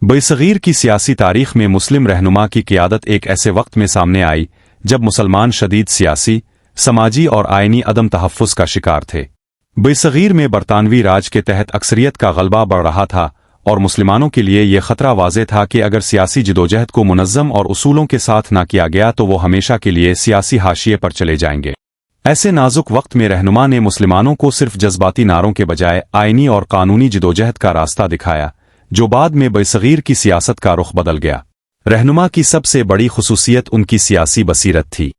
बरसगीर की सियासी तारीख में मुस्लिम रहनुमा की क़ियादत एक ऐसे वक्त में सामने आई जब मुसलमान शदीद सियासी, समाजी और आइनी अदम तहफ़्फ़ुज़ का शिकार थे। बरसगीर में बरतानवी राज के तहत अक्सरियत का गलबा बढ़ रहा था और मुसलमानों के लिए यह ख़तरा वाज़ेह था कि अगर सियासी जिदोजहद को मुनज़्ज़म और उसूलों के साथ न किया गया तो वो हमेशा के लिए सियासी हाशिए पर चले जाएंगे। ऐसे नाजुक वक्त में रहनुमा ने मुसलमानों को सिर्फ जज्बाती नारों के बजाय आइनी और कानूनी जिदोजहद का रास्ता दिखाया, जो बाद में बरसगीर की सियासत का रुख बदल गया। रहनुमा की सबसे बड़ी खुसूसियत उनकी सियासी बसीरत थी।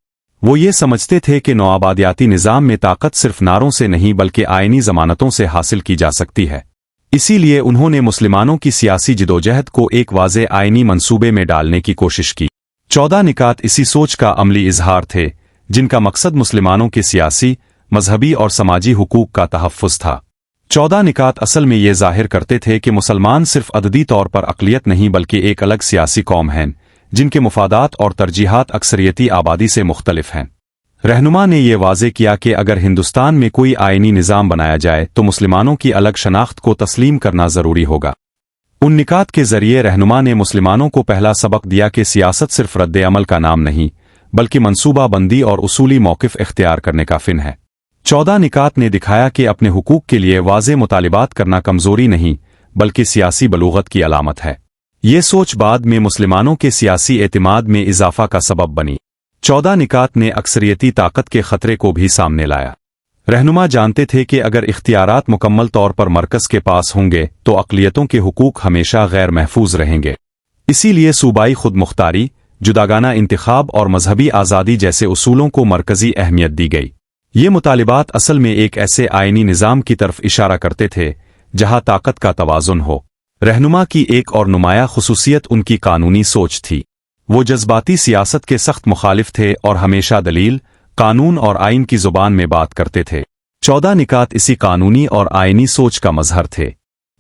वो ये समझते थे कि नौआबादियाती निज़ाम में ताकत सिर्फ नारों से नहीं बल्कि आइनी ज़मानतों से हासिल की जा सकती है। इसीलिए उन्होंने मुसलमानों की सियासी जिदोजहद को एक वाज़ेह आइनी मंसूबे में डालने की कोशिश की। 14 निकात इसी सोच का अमली इजहार थे, जिनका मकसद मुसलमानों के सियासी, मजहबी और समाजी हुकूक का तहफ़्फ़ुज़ था। 14 निकात असल में ये ज़ाहिर करते थे कि मुसलमान सिर्फ अददी तौर पर अक़लियत नहीं बल्कि एक अलग सियासी कौम हैं, जिनके मुफादात और तरजीहात अक्सरियती आबादी से मुख्तलिफ हैं। रहनुमा ने यह वाज़ेह किया कि अगर हिंदुस्तान में कोई आइनी निज़ाम बनाया जाए तो मुसलमानों की अलग शनाख्त को तस्लीम करना ज़रूरी होगा। उन निकात के ज़रिए रहनुमा ने मुसलमानों को पहला सबक दिया कि सियासत सिर्फ रद्द अमल का नाम नहीं बल्कि मनसूबा बंदी और उसूली मौक़िफ़ इख्तियार करने का फ़िन है। 14 निकात ने दिखाया कि अपने हुकूक के लिए वाज़ेह मुतालिबात करना कमज़ोरी नहीं बल्कि सियासी बलूगत की अलामत है। ये सोच बाद में मुसलमानों के सियासी एतमाद में इजाफा का सबब बनी। 14 निकात ने अक्सरियती ताकत के खतरे को भी सामने लाया। रहनुमा जानते थे कि अगर इख्तियारात मुकम्मल तौर पर मरकज़ के पास होंगे तो अक़लियतों के हुकूक हमेशा गैर महफूज रहेंगे। इसीलिए सूबाई खुद मुख्तारी, जुदागाना इंतखाब और मजहबी आज़ादी जैसे उसूलों को मरकज़ी अहमियत दी गई। ये मुतालिबात असल में एक ऐसे आइनी निज़ाम की तरफ इशारा करते थे जहाँ ताकत का तवाज़ुन हो। रहनुमा की एक और नुमाया खुसूसियत उनकी कानूनी सोच थी। वो जज्बाती सियासत के सख्त मुखालिफ थे और हमेशा दलील, कानून और आइन की ज़ुबान में बात करते थे। 14 निकात इसी कानूनी और आइनी सोच का मज़हर थे।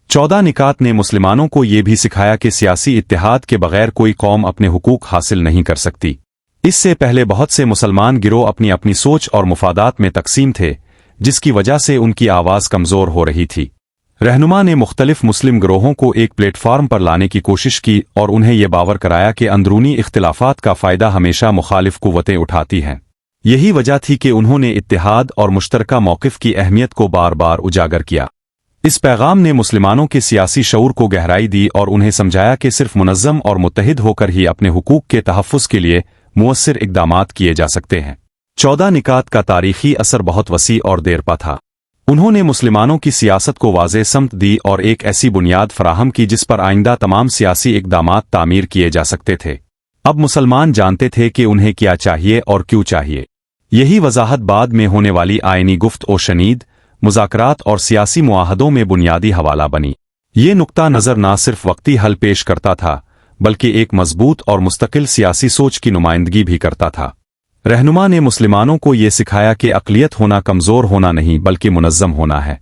14 निकात ने मुसलमानों को ये भी सिखाया कि सियासी इत्तेहाद के बगैर कोई कौम अपने हुकूक हासिल नहीं कर सकती। इससे पहले बहुत से मुसलमान गिरोह अपनी अपनी सोच और मुफादात में तकसीम थे, जिसकी वजह से उनकी आवाज़ कमज़ोर हो रही थी। रहनुमा ने मुख्तलिफ मुस्लिम गिरोहों को एक प्लेटफार्म पर लाने की कोशिश की और उन्हें यह बावर कराया कि अंदरूनी इख्तिलाफात का फ़ायदा हमेशा मुखालिफ कुव्वतें उठाती हैं। यही वजह थी कि उन्होंने इत्तेहाद और मुश्तरका मौक़िफ़ की अहमियत को बार बार उजागर किया। इस पैगाम ने मुसलमानों के सियासी शऊर को गहराई दी और उन्हें समझाया कि सिर्फ मुनज़्ज़म और मुत्तहिद होकर ही अपने हुकूक के तहफ़्फ़ुज़ के लिए मुअस्सिर इक़दामात किए जा सकते हैं। 14 निकात का तारीख़ी असर बहुत वसी और देरपा था। उन्होंने मुसलमानों की सियासत को वाज़ेह समत दी और एक ऐसी बुनियाद फराहम की जिस पर आइंदा तमाम सियासी इक़दामात तामीर किए जा सकते थे। अब मुसलमान जानते थे कि उन्हें क्या चाहिए और क्यों चाहिए। यही वजाहत बाद में होने वाली आइनी गुफ्त ओ शनीद, मुज़ाकरात और सियासी मुआहदों में बुनियादी हवाला बनी। ये नुक्ता नज़र न सिर्फ वक्ती हल पेश करता था बल्कि एक मजबूत और मुस्तकिल सियासी सोच की नुमाइंदगी भी करता था। रहनुमा ने मुसलमानों को ये सिखाया कि अक़लियत होना कमज़ोर होना नहीं बल्कि मुनज़्ज़म होना है।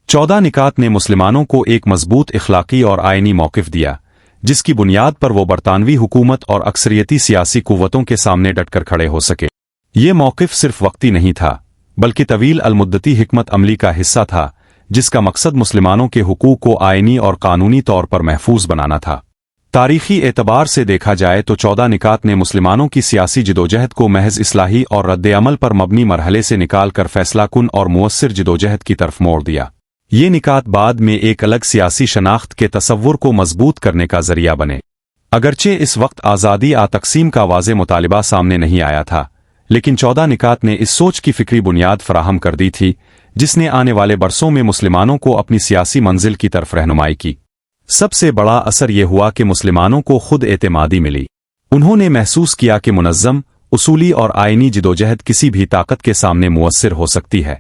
14 निकात ने मुसलमानों को एक मजबूत इखलाकी और आइनी मौक़िफ़ दिया, जिसकी बुनियाद पर वो बरतानवी हुकूमत और अक्सरियती सियासी कुव्वतों के सामने डटकर खड़े हो सके। ये मौक़िफ़ सिर्फ वक्ती नहीं था बल्कि तवील अलमुद्दती हिकमत अमली का हिस्सा था, जिसका मकसद मुसलमानों के हुकूक को आइनी और कानूनी तौर पर महफूज बनाना था। तारीख़ी एतबार से देखा जाए तो 14 निकात ने मुसलमानों की सियासी जिदोजहद को महज इस्लाही और रद्द-ए-अमल पर मबनी मरहले से निकाल कर फैसलाकुन और मुअस्सिर जिदोजहद की तरफ मोड़ दिया। ये निकात बाद में एक अलग सियासी शनाख्त के तसव्वुर को मजबूत करने का ज़रिया बने। अगरचे इस वक्त आज़ादी आ तक़सीम का वाज़ेह मुतालिबा सामने नहीं आया था, लेकिन 14 निकात ने इस सोच की फ़िक्री बुनियाद फराहम कर दी थी, जिसने आने वाले बरसों में मुसलमानों को अपनी सियासी मंजिल की तरफ रहनुमाई की। सबसे बड़ा असर यह हुआ कि मुसलमानों को खुद एतमादी मिली। उन्होंने महसूस किया कि मुनज़्ज़म, उसूली और आइनी जिदोजहद किसी भी ताकत के सामने मुअस्सिर हो सकती है।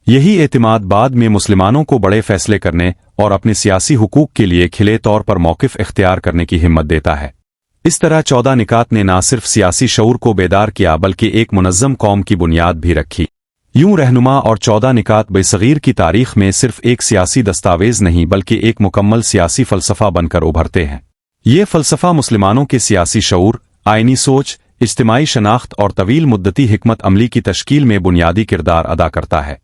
यही एतमाद बाद में मुसलमानों को बड़े फैसले करने और अपने सियासी हुकूक के लिए खिले तौर पर मौक़िफ़ इख्तियार करने की हिम्मत देता है। इस तरह 14 निकात ने न सिर्फ सियासी शऊर को बेदार किया बल्कि एक मुनज़्ज़म कौम की बुनियाद भी रखी। यूं रहनुमा और 14 निकात बरसगीर की तारीख़ में सिर्फ एक सियासी दस्तावेज़ नहीं बल्कि एक मुकम्मल सियासी फ़लसफ़ा बनकर उभरते हैं। ये फ़लसफ़ा मुसलमानों के सियासी शऊर, आइनी सोच, इज्तिमाई शनाख्त और तवील मुद्दती हिकमत अमली की तश्कील में बुनियादी किरदार अदा करता है।